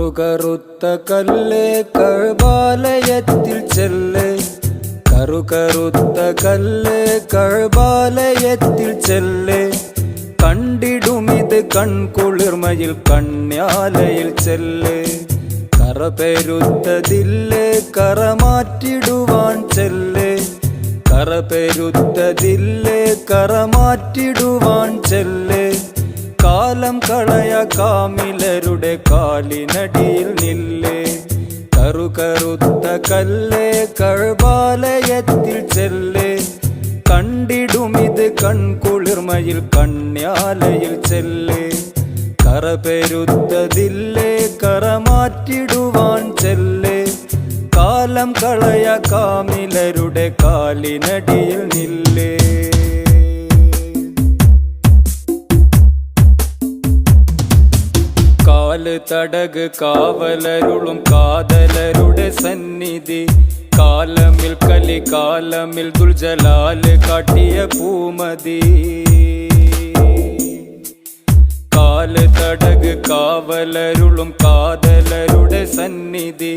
കറുകറുത്ത കല്ല് കഅബാലയത്തിൽ ചെല്ല്, കറുകറുത്ത കല്ല് കഅബാലയത്തിൽ ചെല്ല്. കണ്ടിടുമിത് കൺകുളിർമയിൽ കണ്യാലയിൽ ചെല്ല്. കറപെരുത്തതില്ല് കറമാറ്റിടുവാൻ ചെല്ല്, കറപെരുത്തതില്ല് കറമാറ്റിടുവാൻ ചെല്ല്. കാലം കളയ കാമിലരുടെ കാലിനടിയിൽ നില്ല്. കറുകറുത്ത കല്ല് കഅബാലയത്തിൽ ചെല്ല്. കണ്ടിടുമിത് കൺകുളിർമയിൽ കണ്യാലയിൽ ചെല്ല്. കറപെരുത്തതില്ല് കറമാറ്റിടുവാൻ ചെല്ല്. കാലം കളയ കാമിലരുടെ കാലിനടിയിൽ നില്ല്. കാല് തടക് കാവലരുളും കാതലരുടെ സന്നിധി. കാലമിൽ കലി കാലമിൽ ദുൽജലാല് കാട്ടിയ പൂമതി. കാല് തടക് കാവലരുളും കാതലരുടെ സന്നിധി.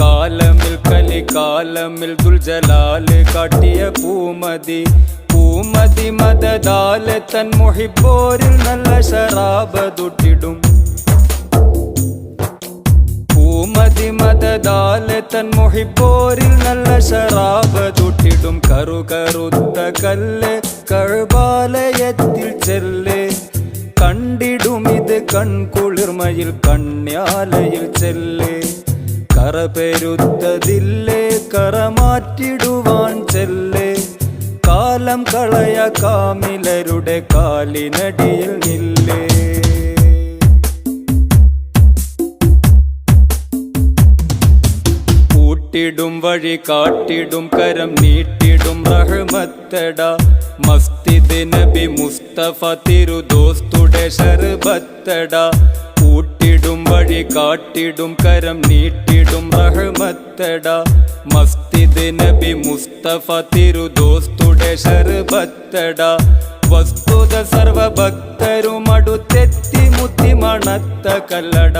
കാലമിൽ കലി കാലമിൽ ദുൽജലാല് കാട്ടിയ പൂമതി. പൂമതി മദദാല് തൻ മുഹിബ്ബോരിൽ നല്ല ശറാബതുട്ടിടും. പൂമതി മദദാല് തൻ മുഹിബ്ബോരിൽ നല്ല ശറാബതുട്ടിടും. കറുകറുത്ത കല്ല് കഅബാലയത്തിൽ ചെല്ല്. കണ്ടിടുമിത് കൺകുളിർമയിൽ കണ്യാലയിൽ ചെല്ല്. കറപെരുത്തതില്ല് കറമാറ്റിടുവാൻ ചെല്ല്. കാലം കളയ കാമിലരുടെ കാലിനടിയിൽ നില്ല്. കൂട്ടിടും വഴി കാട്ടിടും കരം നീട്ടിടും റഹ്മത്തട. മസ്തിദ് നബി മുസ്തഫ തിരുദോസ്തുടെ ശർബത്തട. കൂട്ടിടും വഴി കാട്ടിടും കരം നീട്ടിടും റഹ്മത്തട. മസ്തിദ് നബി മുസ്തഫ തിരുദോസ്തുടെ ശർബത്തട. വസ്തുത സർവഭക്തരും അടുത്തെത്തി മുത്തി മണത്ത കല്ലട.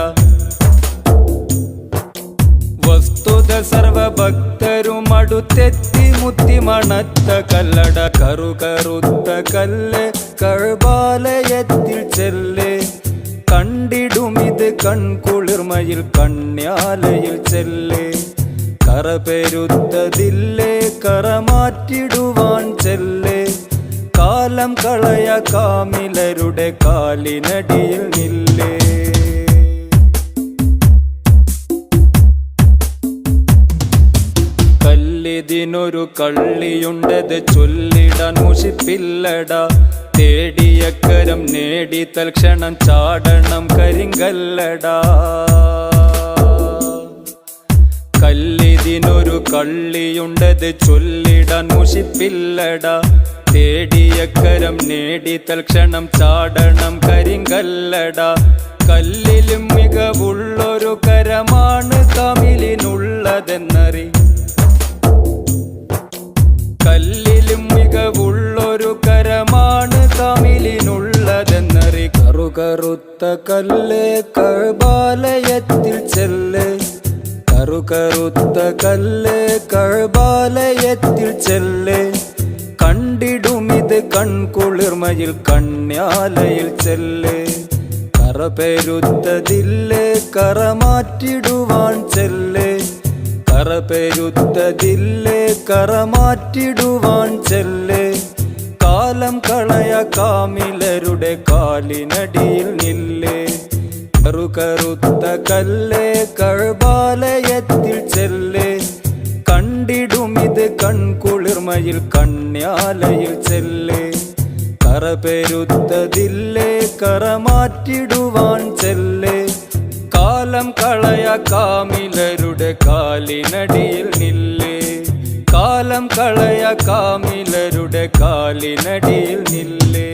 വസ്തുത സർവഭക്തരും അടുത്തെത്തി മുത്തി മണത്ത കല്ലട. കറുകറുത്ത കല്ല് കഅബാലയത്തിൽ ചെല്ല്. കണ്ടിടുമിത് കൺകുളിർമയിൽ കണ്യാലയിൽ ചെല്ല്. കറപെരുത്തതില്ല് കറമാറ്റിടുവാൻ ചെല്ല്. കാലം കളയ കാമിലരുടെ കാലിനടിയിൽ നില്ല്. കല്ലിതിനൊരു കള്ളിയുണ്ടത് ചൊല്ലിടാൻ മുഷിപ്പില്ലട. തേടിയ കരം നേടി തൽക്ഷണം ചാടണം കരിങ്കല്ലട. കല്ലിതിനൊരു കള്ളിയുണ്ടത് ചൊല്ലിടാൻ മുഷിപ്പില്ലട. തേടിയ കരം നേടി തൽക്ഷണം ചാടണം കരിങ്കല്ലട. കല്ലിലും മികവുള്ളൊരു കരമാണ് കാമിലിനുള്ളതെന്നറി. കല്ലിലും മികവുള്ളൊരു കരമാണ് കാമിലിനുള്ളതെന്നറി. കറുകറുത്ത കല്ല് കഅബാലയത്തിൽ ചെല്ല്. കറുകറുത്ത കല്ല് കഅബാലയത്തിൽ ചെല്ല്. കണ്ടിടുമിത് കൺകുളിർമയിൽ കണ്യാലയിൽ ചെല്ല്. കറപെരുത്തതില്ല് കറമാറ്റിടുവാൻ ചെല്ല്. കറപെരുത്തതില്ല് കറമാറ്റിടുവാൻ ചെല്ല്. കാലം കളയ കാമിലരുടെ കാലിനടിയിൽ നില്ല്. കറുകറുത്ത കല്ല് കഅബാലയത്തിൽ ചെല്ല്. കണ്ടിടുമിത് കൺകുളിർമയിൽ കണ്യാലയിൽ ചെല്ല്. കറപെരുത്തതില്ല് കറമാറ്റിടുവാൻ ചെല്ല്. കാലം കളയ കാമിലരുടെ കാലിനടിയിൽ നില്ല്. കാലം കളയ കാമിലരുടെ കാലിനടിയിൽ നില്ല്.